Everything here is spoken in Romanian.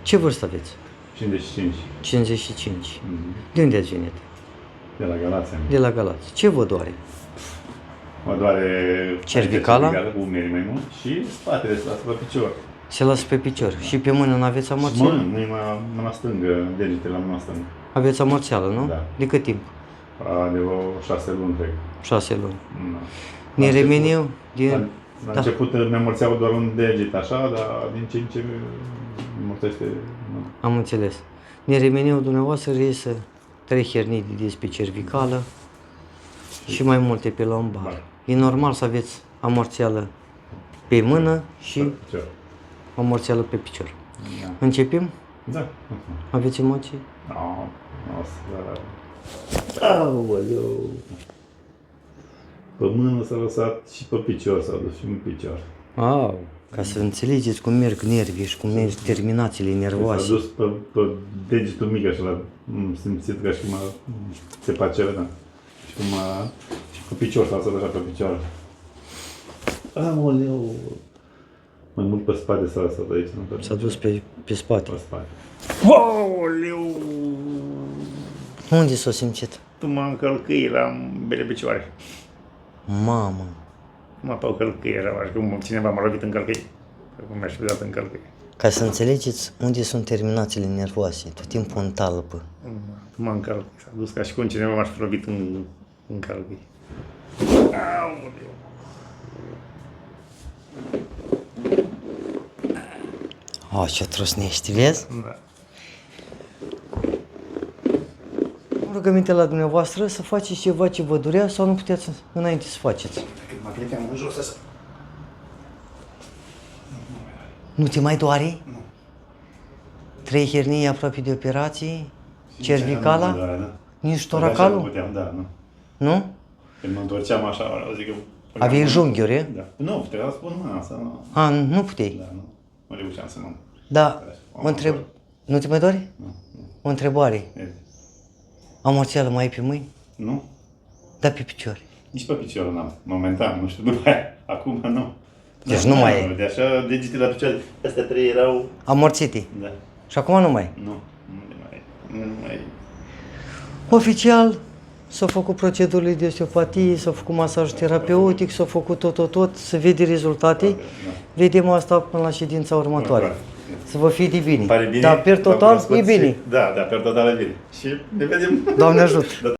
Ce vârstă aveți? 55. 55. Mm-hmm. De unde ați venit? De la Galați. De la Galați. Ce vă doare? Mă doare Cervicala? Umerii mai mult și spatele se lasă pe picior. Se lasă pe picior. Și pe mână nu aveți amorțeală? Mâna stângă, degetele la mâna stângă. Aveți amorțeală, nu? Da. De cât timp? De vreo 6 luni, cred. 6 luni. Da. Neremeniu? La început mi-am mărțeau doar un deget așa, dar din ce în ce mărțește... Am înțeles. Neremeniu dumneavoastră reiese 3 hernii de disc pe cervicală și mai multe pe lombar. Da. E normal să aveți amorțeală pe mână și amorțeală pe picior. Da. Începem? Da. Aveți emoții? No, o să... Aoleu! Pe mână s-a lăsat și pe picior, s-a dus și în picior. Au, ca să înțelegeți cum merg nervii și cum merg terminațiile nervoase. S-a dus pe degetul mic așa, am simțit ca și cum a țepat ceva, da. Și pe picior s-a lăsat așa pe picior. Aoleu! Mai mult pe spate s-a lăsat aici, nu? S-a dus pe spate. Pe spate. Aoleu! Unde s-a simțit? Tu mă încălcâi la bele picioare. Mamă! Mă apau călcâi, era cum cineva m-a lovit în călcâi. Cum mi-aș fi dat în călcâi. Ca să înțelegeți unde sunt terminațiile nervoase, tot timpul în talpă. Mă încălcâi, s-a dus ca și cum cineva m-aș fi lovit în călcâi. Aoleu! O, ce trosnești, vezi? Da. Rugăminte la dumneavoastră să faceți ceva ce vă durea sau nu puteți înainte să faceți. Când mă plecam în jos așa. Nu te mai doare? Nu. 3 hernii aproape de operații? Cervicala? Da. Nici toracalul? Puteam, da, nu. Nu? Când mă întorceam așa, zic că... Aveai junghiuri? Da. Nu, puteam să pun mâna asta, nu. A, nu puteai? Da, nu. Nu reușeam să mă... Da, mă întreb... Nu te mai doare? Nu. O întrebare. Amorțeală mai ai pe mâini? Nu? Da, pe picioare. Nici pe picior n-am. Momentan, nu știu, după aia. Acum nu. Deci nu mai e. De așa, degetele la picioare. Astea 3 erau... Amorțite. Da. Și acum nu mai e. Nu. Nu mai... Oficial, s-au făcut procedurile de osteopatie, s-au făcut masaj terapeutic, s-au făcut tot, se vede rezultate. Da. Vedem asta până la ședința următoare. Să vă fie de bine. Pare bine? Dar per total e bine. Da, per total e bine. Și ne vedem. Doamne ajută!